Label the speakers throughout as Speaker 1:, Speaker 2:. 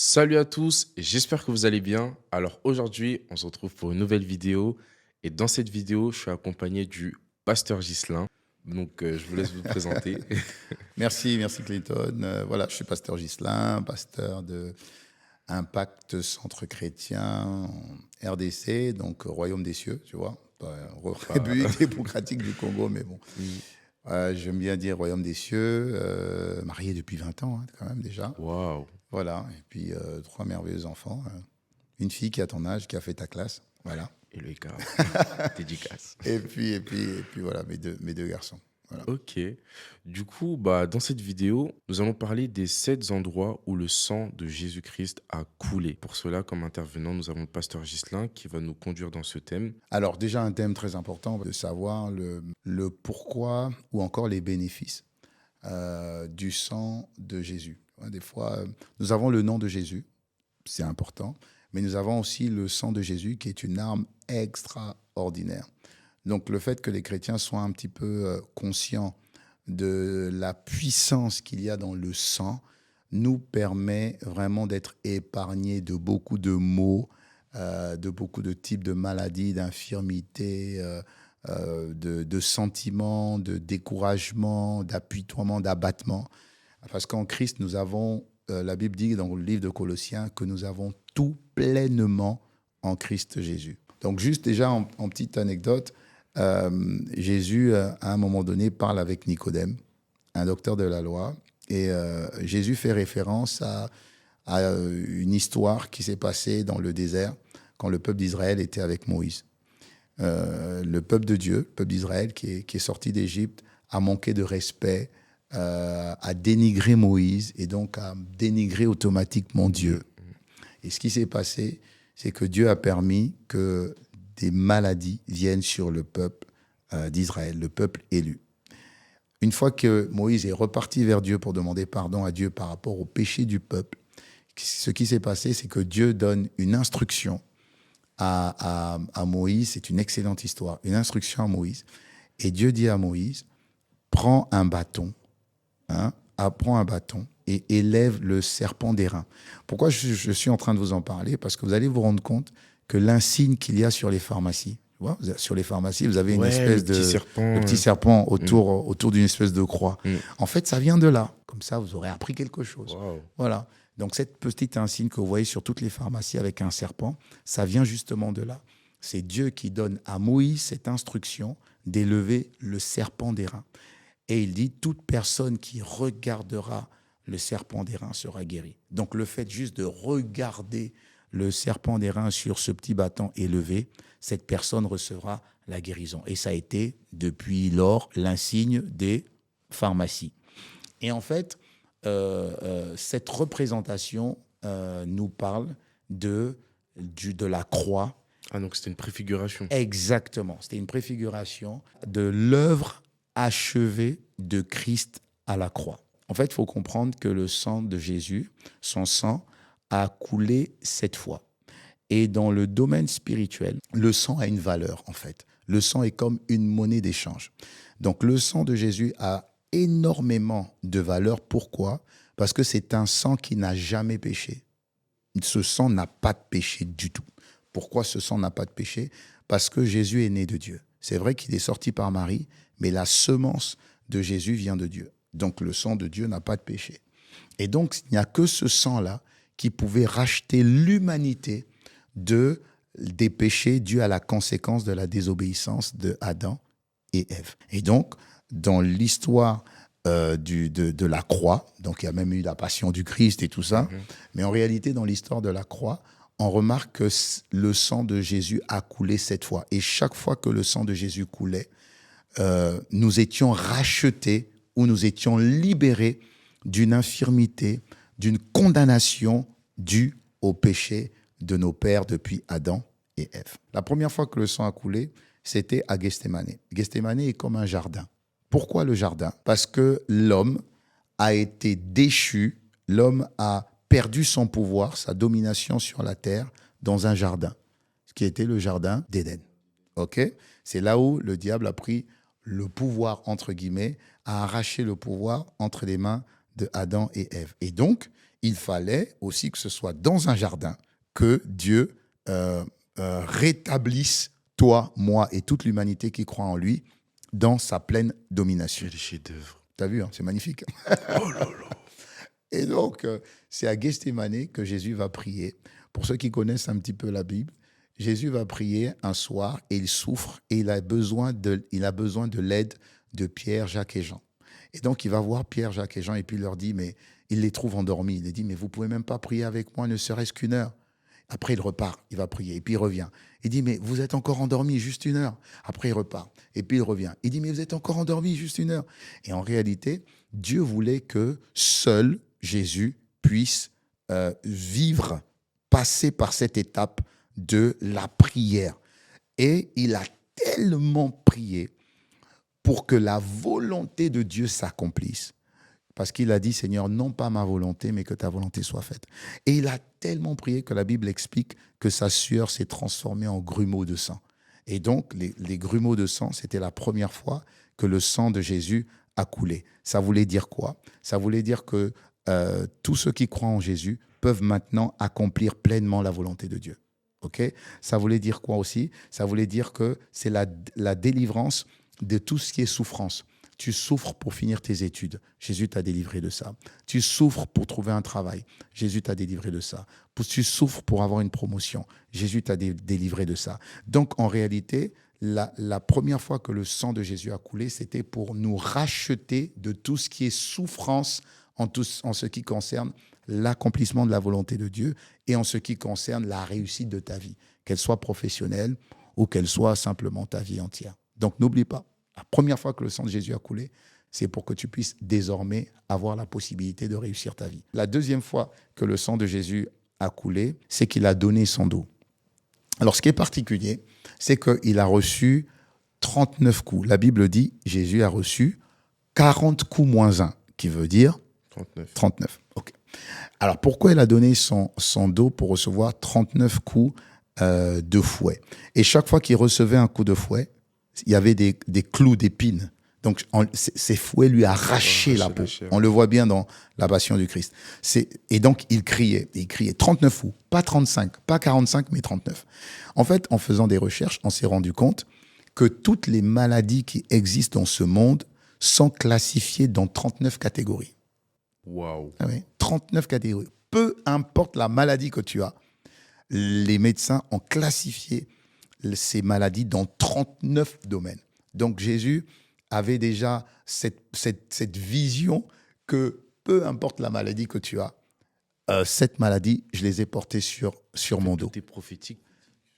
Speaker 1: Salut à tous, j'espère que vous allez bien. Alors aujourd'hui, on se retrouve pour une nouvelle vidéo et dans cette vidéo, je suis accompagné du pasteur Ghislain. Donc je vous laisse vous présenter.
Speaker 2: Merci Clayton. Voilà, je suis pasteur Ghislain, pasteur de Impact Centre Chrétien en RDC, donc Royaume des cieux, tu vois, pas
Speaker 1: Enfin,
Speaker 2: République démocratique du Congo, mais bon.
Speaker 1: hmm,
Speaker 2: J'aime bien dire Royaume des cieux, marié depuis 20 ans, hein, quand même déjà.
Speaker 1: waouh.
Speaker 2: Voilà, et puis trois merveilleux enfants. Une fille qui a ton âge, qui a fait ta classe, voilà.
Speaker 1: Et le gars, dédicace.
Speaker 2: Et puis voilà, mes deux garçons. Voilà.
Speaker 1: Ok. Du coup, dans cette vidéo, nous allons parler des 7 endroits où le sang de Jésus-Christ a coulé. Pour cela, comme intervenant, nous avons le pasteur Ghislain qui va nous conduire dans ce thème.
Speaker 2: Alors déjà un thème très important de savoir le pourquoi ou encore les bénéfices du sang de Jésus. Ouais, des fois, nous avons le nom de Jésus, c'est important, mais nous avons aussi le sang de Jésus qui est une arme extraordinaire. Donc le fait que les chrétiens soient un petit peu conscients de la puissance qu'il y a dans le sang nous permet vraiment d'être épargnés de beaucoup de maux, de beaucoup de types de maladies, d'infirmités, de sentiments, de découragement, d'apitoiement, d'abattement. Parce qu'en Christ, nous avons, la Bible dit dans le livre de Colossiens, que nous avons tout pleinement en Christ Jésus. Donc juste déjà en petite anecdote, Jésus, à un moment donné, parle avec Nicodème, un docteur de la loi, et Jésus fait référence à une histoire qui s'est passée dans le désert quand le peuple d'Israël était avec Moïse. Le peuple de Dieu, le peuple d'Israël qui est sorti d'Égypte, a manqué de respect, a dénigré Moïse et donc a dénigré automatiquement Dieu. Et ce qui s'est passé, c'est que Dieu a permis que des maladies viennent sur le peuple d'Israël, le peuple élu. Une fois que Moïse est reparti vers Dieu pour demander pardon à Dieu par rapport au péché du peuple, ce qui s'est passé, c'est que Dieu donne une instruction à Moïse. C'est une excellente histoire, une instruction à Moïse. Et Dieu dit à Moïse, prends un bâton, prends un bâton et élève le serpent d'airain. Pourquoi je suis en train de vous en parler? Parce que vous allez vous rendre compte que l'insigne qu'il y a sur les pharmacies, sur les pharmacies, vous avez une
Speaker 1: Ouais, le
Speaker 2: espèce
Speaker 1: petit
Speaker 2: le
Speaker 1: serpent.
Speaker 2: petit serpent
Speaker 1: Hmm,
Speaker 2: autour d'une espèce de croix.
Speaker 1: hmm.
Speaker 2: En fait, ça vient de là. Comme ça, vous aurez appris quelque chose.
Speaker 1: Waouh.
Speaker 2: Voilà. Donc, cette petite insigne que vous voyez sur toutes les pharmacies avec un serpent, ça vient justement de là. C'est Dieu qui donne à Moïse cette instruction d'élever le serpent d'airain. Et il dit, toute personne qui regardera le serpent d'airain sera guérie. Donc, le fait juste de regarder le serpent d'airain sur ce petit bâton élevé, cette personne recevra la guérison. Et ça a été, depuis lors, l'insigne des pharmacies. Et en fait, cette représentation nous parle de la croix.
Speaker 1: Ah, donc c'était une préfiguration.
Speaker 2: Exactement. C'était une préfiguration de l'œuvre achevée de Christ à la croix. En fait, il faut comprendre que le sang de Jésus, son sang, a coulé 7 fois. Et dans le domaine spirituel, le sang a une valeur, en fait. Le sang est comme une monnaie d'échange. Donc, le sang de Jésus a énormément de valeur. Pourquoi? Parce que c'est un sang qui n'a jamais péché. Ce sang n'a pas de péché du tout. Pourquoi ce sang n'a pas de péché? Parce que Jésus est né de Dieu. C'est vrai qu'il est sorti par Marie, mais la semence de Jésus vient de Dieu. Donc le sang de Dieu n'a pas de péché. Et donc il n'y a que ce sang-là qui pouvait racheter l'humanité des péchés dus à la conséquence de la désobéissance de Adam et Ève. Et donc, dans l'histoire de la croix, donc il y a même eu la passion du Christ et tout ça,
Speaker 1: Mhm.
Speaker 2: mais en réalité, dans l'histoire de la croix, on remarque que le sang de Jésus a coulé 7 fois. Et chaque fois que le sang de Jésus coulait, nous étions rachetés ou nous étions libérés d'une infirmité, d'une condamnation due au péché de nos pères depuis Adam et Ève. La première fois que le sang a coulé, c'était à Gethsémane. Gethsémane est comme un jardin. Pourquoi le jardin? Parce que l'homme a été déchu, l'homme a perdu son pouvoir, sa domination sur la terre dans un jardin, ce qui était le jardin d'Éden. Ok? C'est là où le diable a pris le pouvoir, entre guillemets, a arraché le pouvoir entre les mains de Adam et Ève. Et donc, il fallait aussi que ce soit dans un jardin que Dieu rétablisse toi, moi et toute l'humanité qui croit en lui dans sa pleine domination.
Speaker 1: Quel chef-d'œuvre.
Speaker 2: T'as vu, hein, c'est magnifique.
Speaker 1: Oh là là.
Speaker 2: Et donc, c'est à Gethsémanée que Jésus va prier. Pour ceux qui connaissent un petit peu la Bible, Jésus va prier un soir et il souffre et il a besoin de l'aide de Pierre, Jacques et Jean. Et donc, il va voir Pierre, Jacques et Jean et puis il leur dit, mais il les trouve endormis. Il les dit, mais vous pouvez même pas prier avec moi, ne serait-ce qu'une heure. Après, il repart, il va prier, et puis il revient. Il dit, mais vous êtes encore endormis, juste une heure. Après, il repart, et puis il revient. Il dit, mais vous êtes encore endormis, juste une heure. Et en réalité, Dieu voulait que seul Jésus puisse vivre, passer par cette étape de la prière. Et il a tellement prié pour que la volonté de Dieu s'accomplisse. Parce qu'il a dit, Seigneur, non pas ma volonté, mais que ta volonté soit faite. Et il a tellement prié que la Bible explique que sa sueur s'est transformée en grumeaux de sang. Et donc, les grumeaux de sang, c'était la première fois que le sang de Jésus a coulé. Ça voulait dire quoi? Ça voulait dire que tous ceux qui croient en Jésus peuvent maintenant accomplir pleinement la volonté de Dieu. Okay? Ça voulait dire quoi aussi? Ça voulait dire que c'est la délivrance de tout ce qui est souffrance. Tu souffres pour finir tes études. Jésus t'a délivré de ça. Tu souffres pour trouver un travail. Jésus t'a délivré de ça. Tu souffres pour avoir une promotion. Jésus t'a délivré de ça. Donc, en réalité, la première fois que le sang de Jésus a coulé, c'était pour nous racheter de tout ce qui est souffrance en ce qui concerne l'accomplissement de la volonté de Dieu et en ce qui concerne la réussite de ta vie, qu'elle soit professionnelle ou qu'elle soit simplement ta vie entière. Donc, n'oublie pas. La première fois que le sang de Jésus a coulé, c'est pour que tu puisses désormais avoir la possibilité de réussir ta vie. La deuxième fois que le sang de Jésus a coulé, c'est qu'il a donné son dos. Alors, ce qui est particulier, c'est qu'il a reçu 39 coups. La Bible dit, Jésus a reçu 40 coups moins 1, qui veut dire 39. Okay. Alors, pourquoi il a donné son dos pour recevoir 39 coups de fouet? Et chaque fois qu'il recevait un coup de fouet, il y avait des clous d'épines. Donc, ces fouets lui arrachaient la peau. On le voit bien dans la Passion du Christ. Et donc, il criait 39 coups, pas 35, pas 45, mais 39. En fait, en faisant des recherches, on s'est rendu compte que toutes les maladies qui existent dans ce monde sont classifiées dans 39 catégories.
Speaker 1: Waouh.
Speaker 2: Ah oui, 39 catégories. Peu importe la maladie que tu as, les médecins ont classifié ces maladies dans 39 domaines. Donc Jésus avait déjà cette vision que peu importe la maladie que tu as, cette maladie, je les ai portées sur mon dos.
Speaker 1: Tout est prophétique.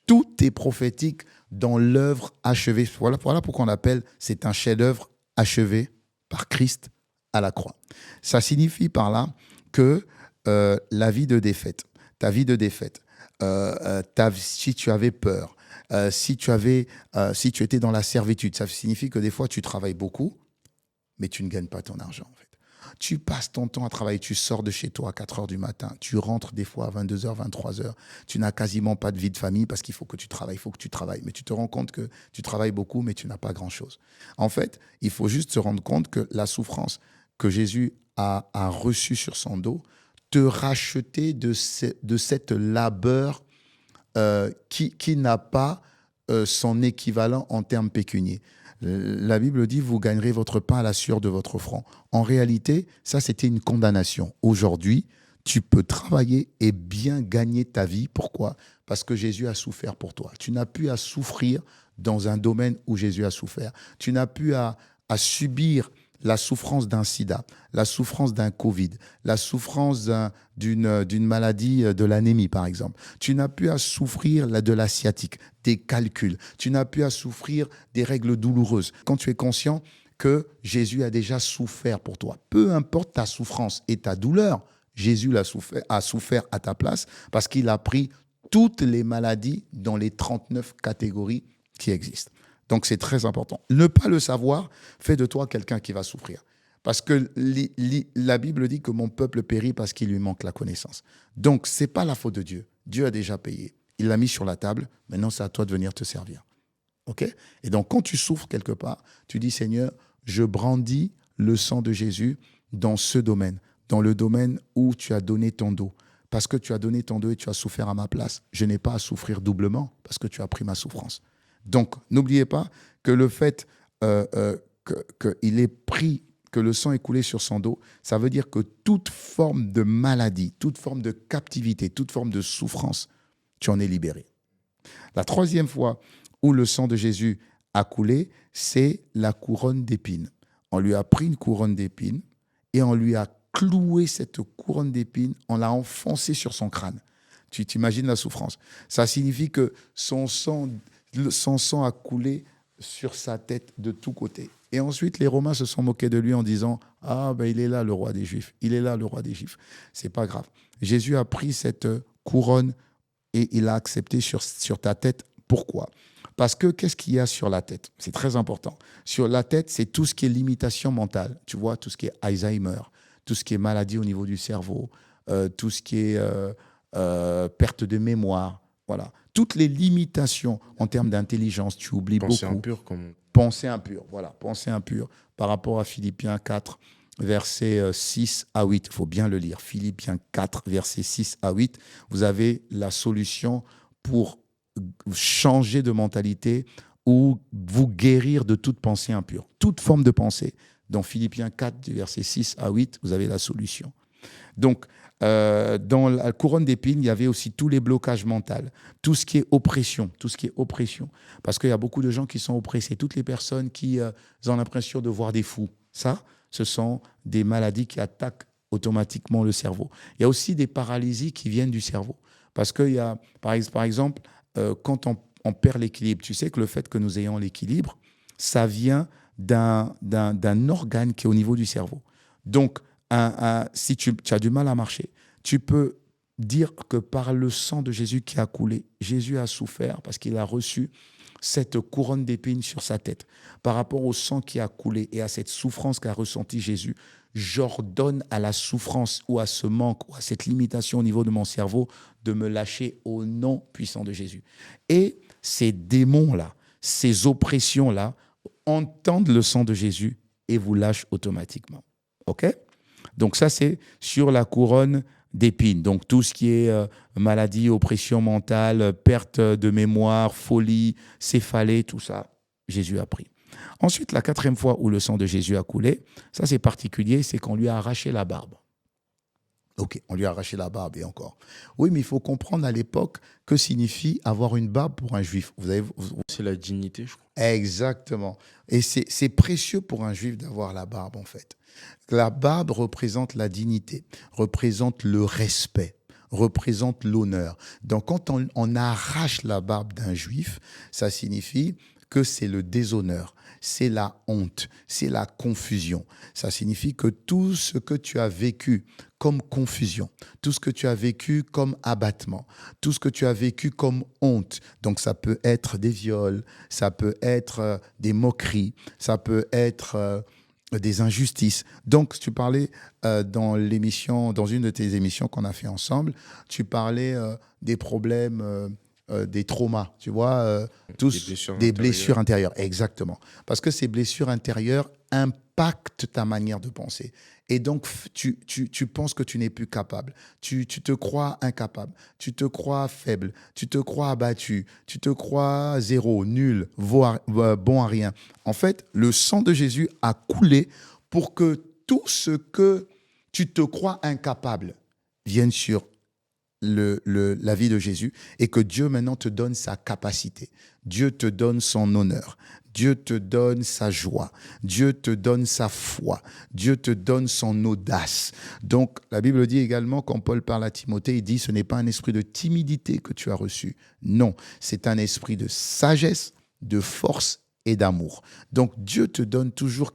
Speaker 2: Tout est prophétique dans l'œuvre achevée. Voilà pourquoi on appelle, c'est un chef-d'œuvre achevé par Christ à la croix. Ça signifie par là que ta vie de défaite, si tu avais peur, si tu étais dans la servitude, ça signifie que des fois tu travailles beaucoup, mais tu ne gagnes pas ton argent en fait. Tu passes ton temps à travailler, tu sors de chez toi à 4 heures du matin, tu rentres des fois à 22h, 23h, tu n'as quasiment pas de vie de famille parce qu'il faut que tu travailles, mais tu te rends compte que tu travailles beaucoup, mais tu n'as pas grand-chose. En fait, il faut juste se rendre compte que la souffrance que Jésus a reçue sur son dos te rachetait de cette labeur qui n'a pas son équivalent en termes pécuniaires. La Bible dit, vous gagnerez votre pain à la sueur de votre front. En réalité, ça, c'était une condamnation. Aujourd'hui, tu peux travailler et bien gagner ta vie. Pourquoi? Parce que Jésus a souffert pour toi. Tu n'as plus à souffrir dans un domaine où Jésus a souffert. Tu n'as plus à subir la souffrance d'un sida, la souffrance d'un Covid, la souffrance d'une maladie de l'anémie, par exemple. Tu n'as plus à souffrir de la sciatique, des calculs. Tu n'as plus à souffrir des règles douloureuses. Quand tu es conscient que Jésus a déjà souffert pour toi, peu importe ta souffrance et ta douleur, Jésus a souffert à ta place parce qu'il a pris toutes les maladies dans les 39 catégories qui existent. Donc, c'est très important. Ne pas le savoir fait de toi quelqu'un qui va souffrir. Parce que la Bible dit que mon peuple périt parce qu'il lui manque la connaissance. Donc, ce n'est pas la faute de Dieu. Dieu a déjà payé. Il l'a mis sur la table. Maintenant, c'est à toi de venir te servir. OK? Et donc, quand tu souffres quelque part, tu dis, Seigneur, je brandis le sang de Jésus dans ce domaine, dans le domaine où tu as donné ton dos. Parce que tu as donné ton dos et tu as souffert à ma place, je n'ai pas à souffrir doublement parce que tu as pris ma souffrance. Donc, n'oubliez pas que le fait qu'il ait pris, que le sang est coulé sur son dos, ça veut dire que toute forme de maladie, toute forme de captivité, toute forme de souffrance, tu en es libéré. La troisième fois où le sang de Jésus a coulé, c'est la couronne d'épines. On lui a pris une couronne d'épines et on lui a cloué cette couronne d'épines, on l'a enfoncée sur son crâne. Tu t'imagines la souffrance. Ça signifie que son sang a coulé sur sa tête de tous côtés. Et ensuite, les Romains se sont moqués de lui en disant « Ah, ben il est là le roi des Juifs, il est là le roi des Juifs. » C'est pas grave. Jésus a pris cette couronne et il l'a acceptée sur ta tête. Pourquoi ? Parce que qu'est-ce qu'il y a sur la tête ? C'est très important. Sur la tête, c'est tout ce qui est limitation mentale. Tu vois, tout ce qui est Alzheimer, tout ce qui est maladie au niveau du cerveau, tout ce qui est perte de mémoire. Voilà. Toutes les limitations en termes d'intelligence, tu oublies
Speaker 1: Pensée
Speaker 2: beaucoup.
Speaker 1: impure, comme
Speaker 2: Pensée impure, voilà, pensée impure. Par rapport à Philippiens 4, versets 6 à 8, il faut bien le lire. Philippiens 4, versets 6 à 8, vous avez la solution pour changer de mentalité ou vous guérir de toute pensée impure, toute forme de pensée. Dans Philippiens 4, versets 6 à 8, vous avez la solution. Donc, dans la couronne d'épines, il y avait aussi tous les blocages mentaux, tout ce qui est oppression, Parce qu'il y a beaucoup de gens qui sont oppressés, toutes les personnes qui ont l'impression de voir des fous. Ça, ce sont des maladies qui attaquent automatiquement le cerveau. Il y a aussi des paralysies qui viennent du cerveau. Parce qu'il y a, par exemple, quand on perd l'équilibre, tu sais que le fait que nous ayons l'équilibre, ça vient d'un organe qui est au niveau du cerveau. Donc, si tu as du mal à marcher, tu peux dire que par le sang de Jésus qui a coulé, Jésus a souffert parce qu'il a reçu cette couronne d'épines sur sa tête. Par rapport au sang qui a coulé et à cette souffrance qu'a ressenti Jésus, j'ordonne à la souffrance ou à ce manque ou à cette limitation au niveau de mon cerveau de me lâcher au nom puissant de Jésus. Et ces démons-là, ces oppressions-là, entendent le sang de Jésus et vous lâchent automatiquement. OK ? Donc ça, c'est sur la couronne d'épines. Donc tout ce qui est maladie, oppression mentale, perte de mémoire, folie, céphalée, tout ça, Jésus a pris. Ensuite, la quatrième fois où le sang de Jésus a coulé, ça c'est particulier, c'est qu'on lui a arraché la barbe. Ok, on lui a arraché la barbe et encore. Oui, mais il faut comprendre à l'époque que signifie avoir une barbe pour un juif.
Speaker 1: c'est la dignité, je crois.
Speaker 2: Exactement. Et c'est précieux pour un juif d'avoir la barbe, en fait. La barbe représente la dignité, représente le respect, représente l'honneur. Donc, quand on arrache la barbe d'un juif, ça signifie que c'est le déshonneur, c'est la honte, c'est la confusion. Ça signifie que tout ce que tu as vécu comme confusion, tout ce que tu as vécu comme abattement, tout ce que tu as vécu comme honte, donc ça peut être des viols, ça peut être des moqueries, ça peut être des injustices. Donc, tu parlais dans une de tes émissions qu'on a fait ensemble, tu parlais des problèmes, des traumas, tu vois, tous des blessures intérieures. Exactement. Parce que ces blessures intérieures impactent ta manière de penser. Et donc, tu penses que tu n'es plus capable. Tu te crois incapable. Tu te crois faible. Tu te crois abattu. Tu te crois zéro, nul, bon à rien. En fait, le sang de Jésus a coulé pour que tout ce que tu te crois incapable vienne sur la vie de Jésus et que Dieu maintenant te donne sa capacité. Dieu te donne son honneur. Dieu te donne sa joie. Dieu te donne sa foi. Dieu te donne son audace. Donc, la Bible dit également, quand Paul parle à Timothée, il dit, ce n'est pas un esprit de timidité que tu as reçu. Non, c'est un esprit de sagesse, de force et d'amour. Donc, Dieu te donne toujours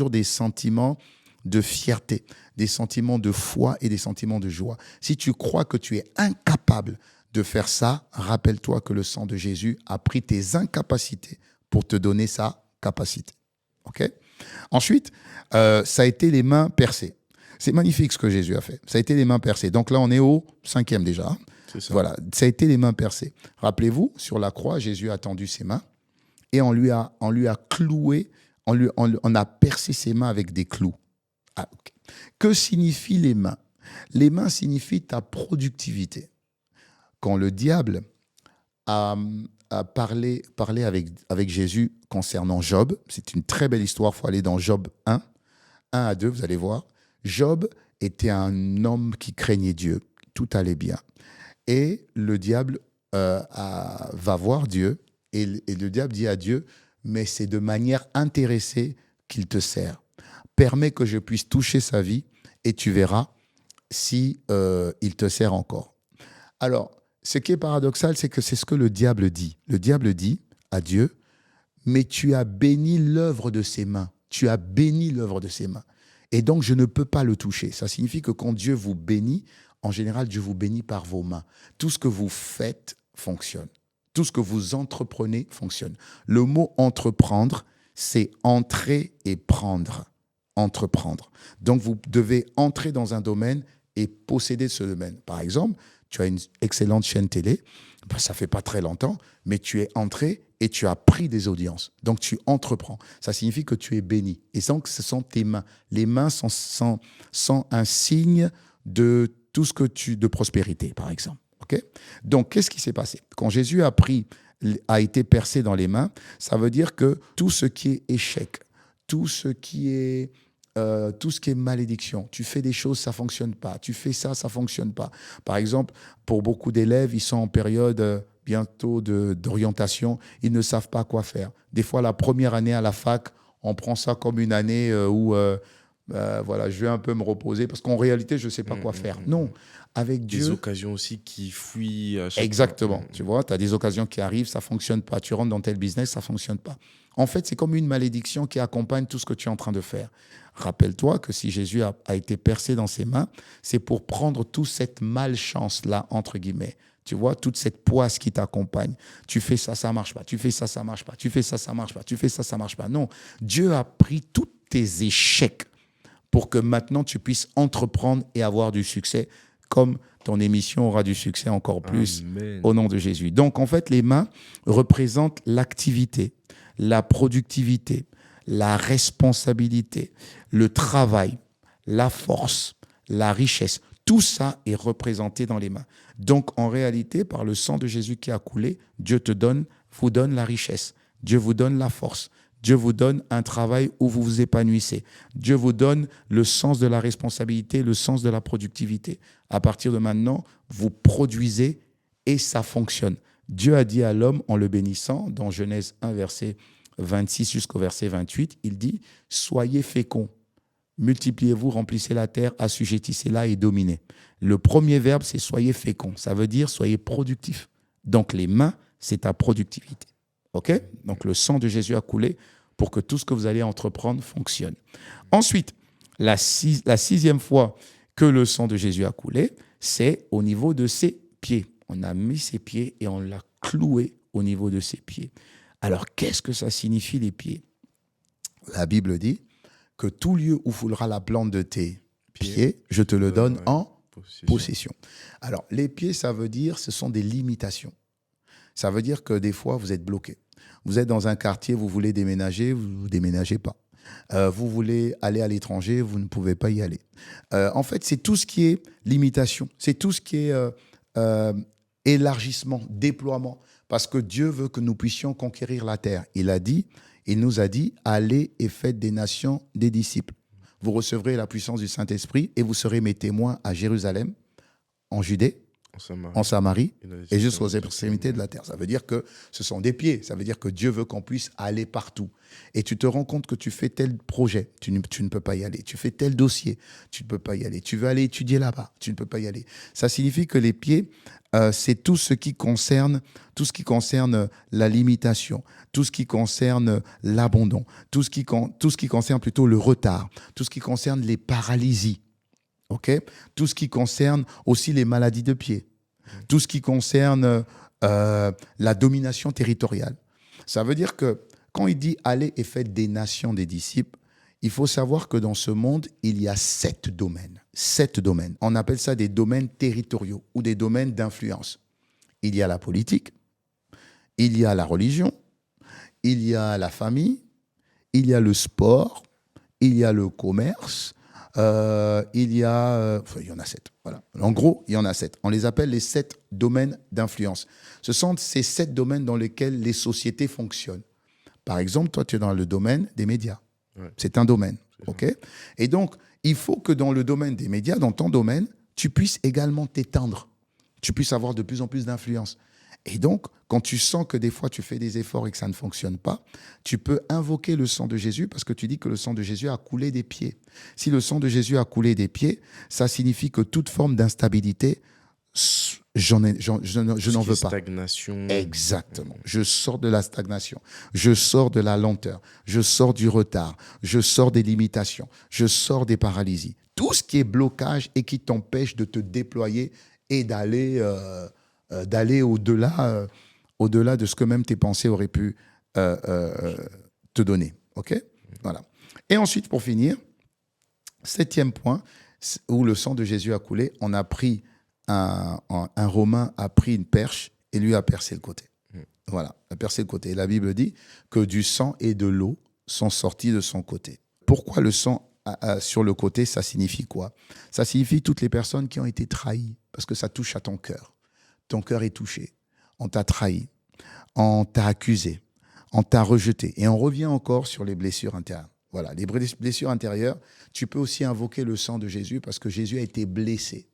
Speaker 2: des sentiments de fierté, des sentiments de foi et des sentiments de joie. Si tu crois que tu es incapable de faire ça, rappelle-toi que le sang de Jésus a pris tes incapacités pour te donner sa capacité. OK ? Ensuite, ça a été les mains percées. C'est magnifique ce que Jésus a fait. Ça a été les mains percées. Donc là, on est au 5e déjà.
Speaker 1: C'est ça.
Speaker 2: Voilà, ça a été les mains percées. Rappelez-vous, sur la croix, Jésus a tendu ses mains et on lui a cloué, on a percé ses mains avec des clous. Ah, okay. Que signifient les mains? Les mains signifient ta productivité. Quand le diable a parlé avec Jésus concernant Job, c'est une très belle histoire, il faut aller dans Job 1 à 2, vous allez voir. Job était un homme qui craignait Dieu, tout allait bien. Et le diable va voir Dieu, et le diable dit à Dieu, mais c'est de manière intéressée qu'il te sert. Permets que je puisse toucher sa vie, et tu verras si il te sert encore. Alors, ce qui est paradoxal, c'est que c'est ce que le diable dit. Le diable dit à Dieu, mais tu as béni l'œuvre de ses mains. Tu as béni l'œuvre de ses mains. Et donc, je ne peux pas le toucher. Ça signifie que quand Dieu vous bénit, en général, Dieu vous bénit par vos mains. Tout ce que vous faites fonctionne. Tout ce que vous entreprenez fonctionne. Le mot entreprendre, c'est entrer et prendre. Entreprendre. Donc, vous devez entrer dans un domaine et posséder ce domaine. Par exemple, tu as une excellente chaîne télé, ça fait pas très longtemps, mais tu es entré et tu as pris des audiences. Donc, tu entreprends. Ça signifie que tu es béni. Et donc, ce sont tes mains. Les mains sont un signe de tout ce que de prospérité, par exemple. Okay? Donc, qu'est-ce qui s'est passé? Quand Jésus a été percé dans les mains, ça veut dire que tout ce qui est échec, tout ce qui est malédiction. Tu fais des choses, ça ne fonctionne pas. Tu fais ça, ça ne fonctionne pas. Par exemple, pour beaucoup d'élèves, ils sont en période bientôt d'orientation. Ils ne savent pas quoi faire. Des fois, la première année à la fac, on prend ça comme une année où voilà, je vais un peu me reposer parce qu'en réalité, je ne sais pas quoi faire. Non, avec Dieu...
Speaker 1: Des occasions aussi qui fuient à chaque
Speaker 2: Exactement.
Speaker 1: fois.
Speaker 2: Tu vois, tu as des occasions qui arrivent, ça ne fonctionne pas. Tu rentres dans tel business, ça ne fonctionne pas. En fait, c'est comme une malédiction qui accompagne tout ce que tu es en train de faire. Rappelle-toi que si Jésus a été percé dans ses mains, c'est pour prendre toute cette malchance-là, entre guillemets. Tu vois, toute cette poisse qui t'accompagne. Tu fais ça, ça ne marche pas. Tu fais ça, ça ne marche pas. Tu fais ça, ça ne marche pas. Tu fais ça, ça ne marche pas. Non, Dieu a pris tous tes échecs pour que maintenant tu puisses entreprendre et avoir du succès, comme ton émission aura du succès encore plus. Amen. Au nom de Jésus. Donc, en fait, les mains représentent l'activité, la productivité, la responsabilité, le travail, la force, la richesse. Tout ça est représenté dans les mains. Donc, en réalité, par le sang de Jésus qui a coulé, Dieu vous donne la richesse. Dieu vous donne la force. Dieu vous donne un travail où vous vous épanouissez. Dieu vous donne le sens de la responsabilité, le sens de la productivité. À partir de maintenant, vous produisez et ça fonctionne. Dieu a dit à l'homme en le bénissant, dans Genèse 1, verset 26 jusqu'au verset 28, il dit « Soyez féconds, multipliez-vous, remplissez la terre, assujettissez-la et dominez. » Le premier verbe, c'est « soyez féconds ». Ça veut dire « soyez productifs ». Donc les mains, c'est ta productivité. OK? Donc le sang de Jésus a coulé pour que tout ce que vous allez entreprendre fonctionne. Ensuite, la sixième fois que le sang de Jésus a coulé, c'est au niveau de ses pieds. On a mis ses pieds et on l'a cloué au niveau de ses pieds. Alors, qu'est-ce que ça signifie, les pieds? La Bible dit que tout lieu où foulera la plante de tes pieds, je te le donne en possession. Alors, les pieds, ça veut dire, ce sont des limitations. Ça veut dire que des fois, vous êtes bloqué. Vous êtes dans un quartier, vous voulez déménager, vous ne déménagez pas. Vous voulez aller à l'étranger, vous ne pouvez pas y aller. En fait, c'est tout ce qui est limitation. C'est tout ce qui est élargissement, déploiement. Parce que Dieu veut que nous puissions conquérir la terre. Il nous a dit, allez et faites des nations des disciples. Vous recevrez la puissance du Saint-Esprit et vous serez mes témoins à Jérusalem, en Judée, en Samarie et jusqu'aux extrémités de la terre. Ça veut dire que ce sont des pieds. Ça veut dire que Dieu veut qu'on puisse aller partout. Et tu te rends compte que tu fais tel projet, tu ne peux pas y aller. Tu fais tel dossier, tu ne peux pas y aller. Tu veux aller étudier là-bas, tu ne peux pas y aller. Ça signifie que les pieds, c'est tout ce qui concerne la limitation, tout ce qui concerne l'abandon, tout ce qui concerne plutôt le retard, tout ce qui concerne les paralysies. Okay? Tout ce qui concerne aussi les maladies de pied, tout ce qui concerne la domination territoriale. Ça veut dire que quand il dit « allez et faites des nations des disciples », il faut savoir que dans ce monde, il y a 7 domaines. 7 domaines. On appelle ça des domaines territoriaux ou des domaines d'influence. Il y a la politique, il y a la religion, il y a la famille, il y a le sport, il y a le commerce, Il y en a 7. Voilà. En gros, il y en a 7. On les appelle les 7 domaines d'influence. Ce sont ces 7 domaines dans lesquels les sociétés fonctionnent. Par exemple, toi, tu es dans le domaine des médias.
Speaker 1: Ouais,
Speaker 2: C'est un domaine.
Speaker 1: c'est ça.
Speaker 2: OK? Et donc, il faut que dans le domaine des médias, dans ton domaine, tu puisses également t'étendre. Tu puisses avoir de plus en plus d'influence. Et donc, quand tu sens que des fois tu fais des efforts et que ça ne fonctionne pas, tu peux invoquer le sang de Jésus parce que tu dis que le sang de Jésus a coulé des pieds. Si le sang de Jésus a coulé des pieds, ça signifie que toute forme d'instabilité, je
Speaker 1: Tout ce
Speaker 2: n'en
Speaker 1: qui est
Speaker 2: veux pas.
Speaker 1: stagnation.
Speaker 2: Exactement. Je sors de la stagnation, je sors de la lenteur, je sors du retard, je sors des limitations, je sors des paralysies. Tout ce qui est blocage et qui t'empêche de te déployer et d'aller au-delà de ce que même tes pensées auraient pu te donner. OK? Voilà. Et ensuite, pour finir, 7e point, où le sang de Jésus a coulé, on a pris un Romain a pris une perche et lui a percé le côté. Voilà, a percé le côté. Et la Bible dit que du sang et de l'eau sont sortis de son côté. Pourquoi le sang sur le côté, ça signifie quoi? Ça signifie toutes les personnes qui ont été trahies, parce que ça touche à ton cœur. Ton cœur est touché. On t'a trahi, on t'a accusé, on t'a rejeté. Et on revient encore sur les blessures intérieures. Voilà, les blessures intérieures, tu peux aussi invoquer le sang de Jésus parce que Jésus a été blessé.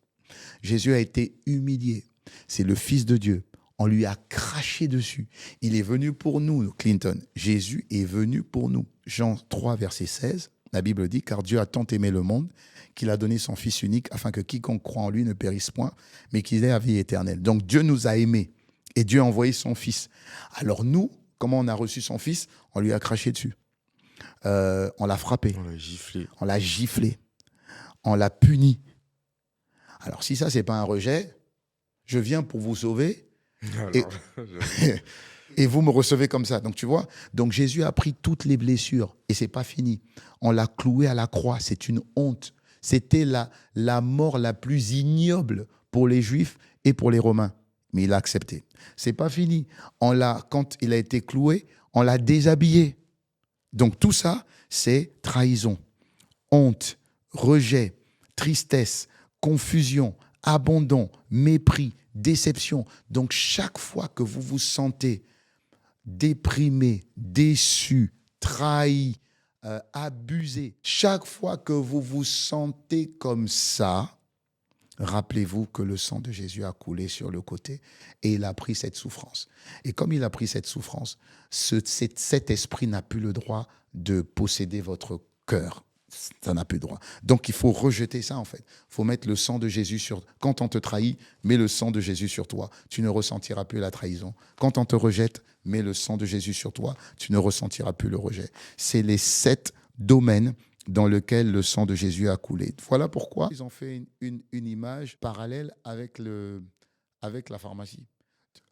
Speaker 2: Jésus a été humilié. C'est le Fils de Dieu. On lui a craché dessus. Il est venu pour nous, Clinton. Jésus est venu pour nous. Jean 3, verset 16, la Bible dit, car Dieu a tant aimé le monde qu'il a donné son Fils unique afin que quiconque croit en lui ne périsse point, mais qu'il ait la vie éternelle. Donc Dieu nous a aimés et Dieu a envoyé son Fils. Alors nous, comment on a reçu son Fils? On lui a craché dessus. On l'a frappé,
Speaker 1: On l'a giflé.
Speaker 2: on l'a giflé, on l'a puni. Alors si ça, c'est pas un rejet, je viens pour vous sauver et,
Speaker 1: Alors, j'avoue.
Speaker 2: et vous me recevez comme ça. Donc tu vois, donc Jésus a pris toutes les blessures et c'est pas fini. On l'a cloué à la croix, c'est une honte. C'était la mort la plus ignoble pour les Juifs et pour les Romains. Mais il a accepté. C'est pas fini. Quand il a été cloué, on l'a déshabillé. Donc tout ça, c'est trahison, honte, rejet, tristesse, confusion, abandon, mépris, déception. Donc chaque fois que vous vous sentez déprimé, déçu, trahi, abusé, chaque fois que vous vous sentez comme ça, rappelez-vous que le sang de Jésus a coulé sur le côté et il a pris cette souffrance. Et comme il a pris cette souffrance, cet esprit n'a plus le droit de posséder votre cœur. Ça n'a plus le droit. Donc il faut rejeter ça en fait. Il faut mettre le sang de Jésus sur... Quand on te trahit, mets le sang de Jésus sur toi. Tu ne ressentiras plus la trahison. Quand on te rejette, mets le sang de Jésus sur toi. Tu ne ressentiras plus le rejet. C'est les 7 domaines dans lequel le sang de Jésus a coulé. Voilà pourquoi ils ont fait une image parallèle avec la pharmacie.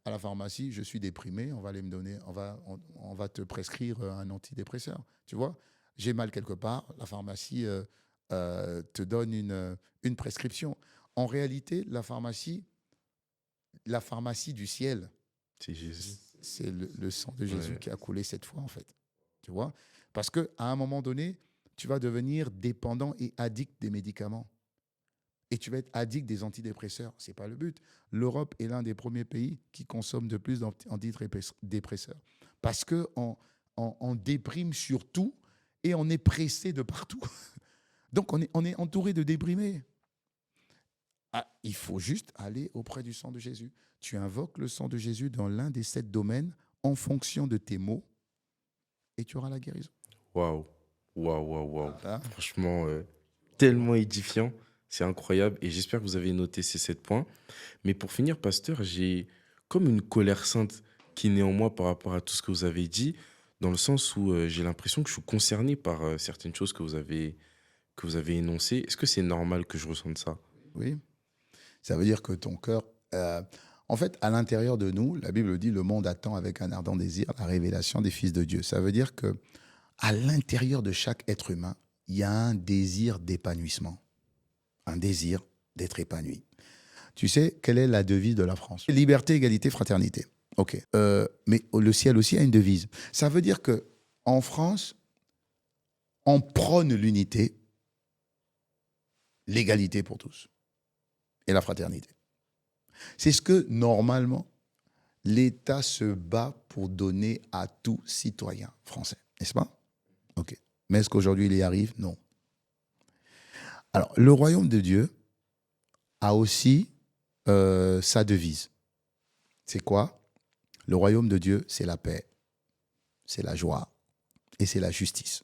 Speaker 2: À la pharmacie, je suis déprimé, on va aller me donner, on va te prescrire un antidépresseur. Tu vois, j'ai mal quelque part, la pharmacie te donne une prescription. En réalité, la pharmacie du ciel,
Speaker 1: C'est Jésus.
Speaker 2: c'est le sang de Jésus
Speaker 1: Ouais.
Speaker 2: qui a coulé cette fois, en fait. Tu vois? Parce qu'à un moment donné, tu vas devenir dépendant et addict des médicaments. Et tu vas être addict des antidépresseurs. Ce n'est pas le but. L'Europe est l'un des premiers pays qui consomme de plus d'antidépresseurs. Parce qu'on déprime sur tout et on est pressé de partout. Donc on est entouré de déprimés. Ah, il faut juste aller auprès du sang de Jésus. Tu invoques le sang de Jésus dans l'un des 7 domaines en fonction de tes mots et tu auras la guérison.
Speaker 1: Waouh. Waouh, waouh, waouh.
Speaker 2: Voilà.
Speaker 1: Franchement, tellement édifiant. C'est incroyable. Et j'espère que vous avez noté ces 7 points. Mais pour finir, pasteur, j'ai comme une colère sainte qui naît en moi par rapport à tout ce que vous avez dit, dans le sens où j'ai l'impression que je suis concerné par certaines choses que vous avez énoncées. Est-ce que c'est normal que je ressente ça?
Speaker 2: Oui. Ça veut dire que ton cœur... en fait, à l'intérieur de nous, la Bible dit, le monde attend avec un ardent désir la révélation des fils de Dieu. Ça veut dire que à l'intérieur de chaque être humain, il y a un désir d'épanouissement, un désir d'être épanoui. Tu sais, quelle est la devise de la France? Liberté, égalité, fraternité. OK. Mais le ciel aussi a une devise. Ça veut dire que en France, on prône l'unité, l'égalité pour tous et la fraternité. C'est ce que, normalement, l'État se bat pour donner à tout citoyen français, n'est-ce pas? OK. Mais est-ce qu'aujourd'hui, il y arrive? Non. Alors, le royaume de Dieu a aussi sa devise. C'est quoi? Le royaume de Dieu, c'est la paix, c'est la joie et c'est la justice.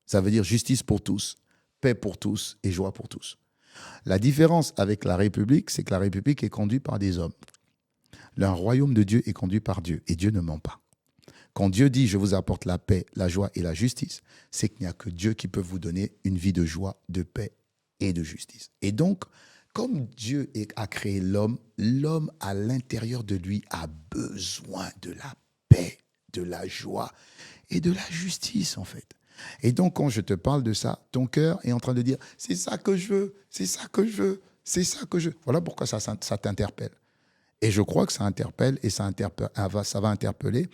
Speaker 2: Ça veut dire justice pour tous, paix pour tous et joie pour tous. La différence avec la République, c'est que la République est conduite par des hommes. Le royaume de Dieu est conduit par Dieu et Dieu ne ment pas. Quand Dieu dit « je vous apporte la paix, la joie et la justice », c'est qu'il n'y a que Dieu qui peut vous donner une vie de joie, de paix et de justice. Et donc, comme Dieu a créé l'homme, l'homme à l'intérieur de lui a besoin de la paix, de la joie et de la justice en fait. Et donc, quand je te parle de ça, ton cœur est en train de dire « c'est ça que je veux, c'est ça que je veux, c'est ça que je veux ». Voilà pourquoi ça t'interpelle. Et je crois que ça interpelle et ça va interpeller.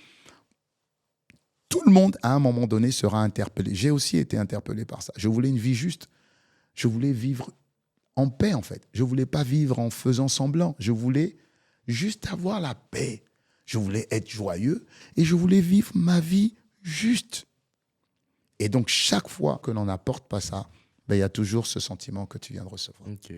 Speaker 2: Tout le monde, à un moment donné, sera interpellé. J'ai aussi été interpellé par ça. Je voulais une vie juste. Je voulais vivre en paix, en fait. Je ne voulais pas vivre en faisant semblant. Je voulais juste avoir la paix. Je voulais être joyeux et je voulais vivre ma vie juste. Et donc, chaque fois que l'on n'apporte pas ça, il y a toujours ce sentiment que tu viens de recevoir.
Speaker 1: Ok.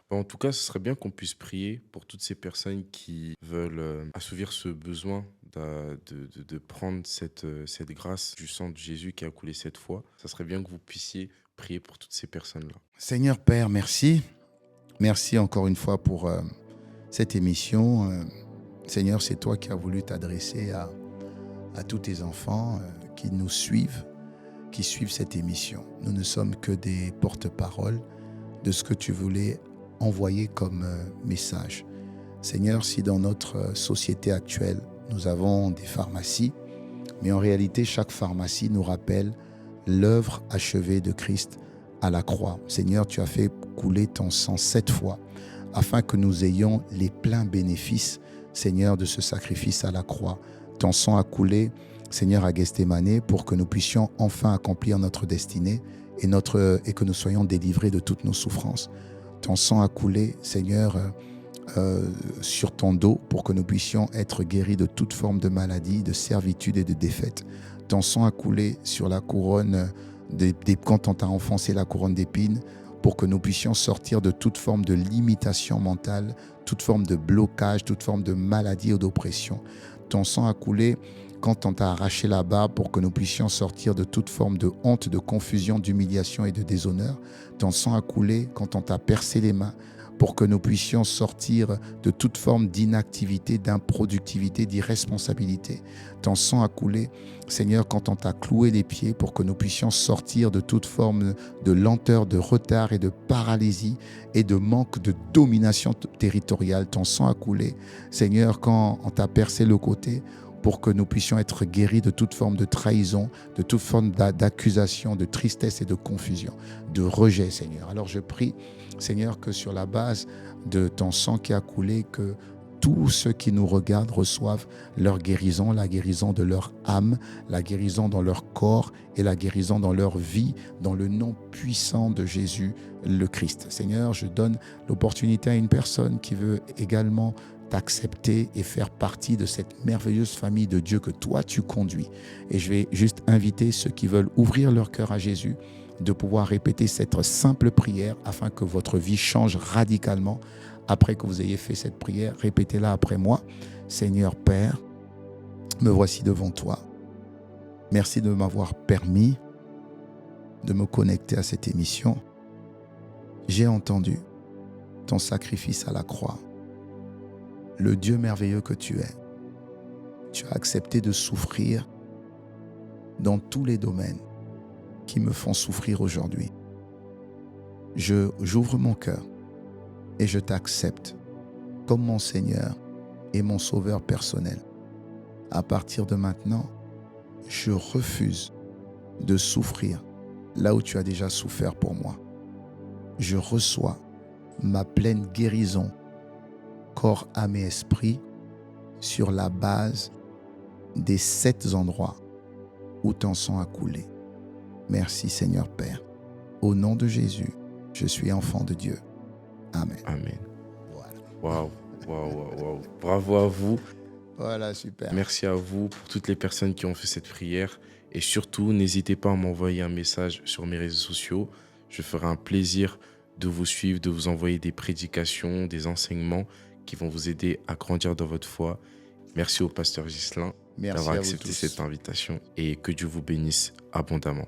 Speaker 1: Bon, en tout cas, ce serait bien qu'on puisse prier pour toutes ces personnes qui veulent assouvir ce besoin de prendre cette grâce du sang de Jésus qui a coulé cette fois. Ça serait bien que vous puissiez prier pour toutes ces personnes-là.
Speaker 2: Seigneur Père, merci. Merci encore une fois pour cette émission. Seigneur, c'est toi qui as voulu t'adresser à tous tes enfants qui nous suivent, qui suivent cette émission. Nous ne sommes que des porte-paroles de ce que tu voulais envoyer comme message. Seigneur, si dans notre société actuelle, nous avons des pharmacies, mais en réalité, chaque pharmacie nous rappelle l'œuvre achevée de Christ à la croix. Seigneur, tu as fait couler ton sang 7 fois afin que nous ayons les pleins bénéfices, Seigneur, de ce sacrifice à la croix. Ton sang a coulé, Seigneur, à Gethsémane pour que nous puissions enfin accomplir notre destinée et que nous soyons délivrés de toutes nos souffrances. Ton sang a coulé, Seigneur, sur ton dos pour que nous puissions être guéris de toute forme de maladie, de servitude et de défaite. Ton sang a coulé sur la couronne, quand on t'a enfoncé la couronne d'épines, pour que nous puissions sortir de toute forme de limitation mentale, toute forme de blocage, toute forme de maladie ou d'oppression. Ton sang a coulé quand on t'a arraché la barbe pour que nous puissions sortir de toute forme de honte, de confusion, d'humiliation et de déshonneur. Ton sang a coulé quand on t'a percé les mains pour que nous puissions sortir de toute forme d'inactivité, d'improductivité, d'irresponsabilité. Ton sang a coulé, Seigneur, quand on t'a cloué les pieds pour que nous puissions sortir de toute forme de lenteur, de retard et de paralysie et de manque de domination territoriale. Ton sang a coulé, Seigneur, quand on t'a percé le côté pour que nous puissions être guéris de toute forme de trahison, de toute forme d'accusation, de tristesse et de confusion, de rejet, Seigneur. Alors je prie, Seigneur, que sur la base de ton sang qui a coulé, que tous ceux qui nous regardent reçoivent leur guérison, la guérison de leur âme, la guérison dans leur corps et la guérison dans leur vie, dans le nom puissant de Jésus le Christ. Seigneur, je donne l'opportunité à une personne qui veut également t'accepter et faire partie de cette merveilleuse famille de Dieu que toi tu conduis. Et je vais juste inviter ceux qui veulent ouvrir leur cœur à Jésus de pouvoir répéter cette simple prière afin que votre vie change radicalement. Après que vous ayez fait cette prière, répétez-la après moi. Seigneur Père, me voici devant toi. Merci de m'avoir permis de me connecter à cette émission. J'ai entendu ton sacrifice à la croix. Le Dieu merveilleux que tu es. Tu as accepté de souffrir dans tous les domaines qui me font souffrir aujourd'hui. J'ouvre mon cœur et je t'accepte comme mon Seigneur et mon Sauveur personnel. À partir de maintenant, je refuse de souffrir là où tu as déjà souffert pour moi. Je reçois ma pleine guérison, corps, âme et esprit, sur la base des 7 endroits où ton sang a coulé. Merci Seigneur Père. Au nom de Jésus, je suis enfant de Dieu. Amen.
Speaker 1: Amen.
Speaker 2: Voilà,
Speaker 1: Waouh, waouh, waouh, waouh. Bravo à vous.
Speaker 2: voilà, super.
Speaker 1: Merci à vous pour toutes les personnes qui ont fait cette prière. Et surtout, n'hésitez pas à m'envoyer un message sur mes réseaux sociaux. Je ferai un plaisir de vous suivre, de vous envoyer des prédications, des enseignements qui vont vous aider à grandir dans votre foi. Merci au pasteur Ghislain
Speaker 2: Merci
Speaker 1: d'avoir
Speaker 2: à vous
Speaker 1: accepté
Speaker 2: tous.
Speaker 1: cette invitation et que Dieu vous bénisse abondamment.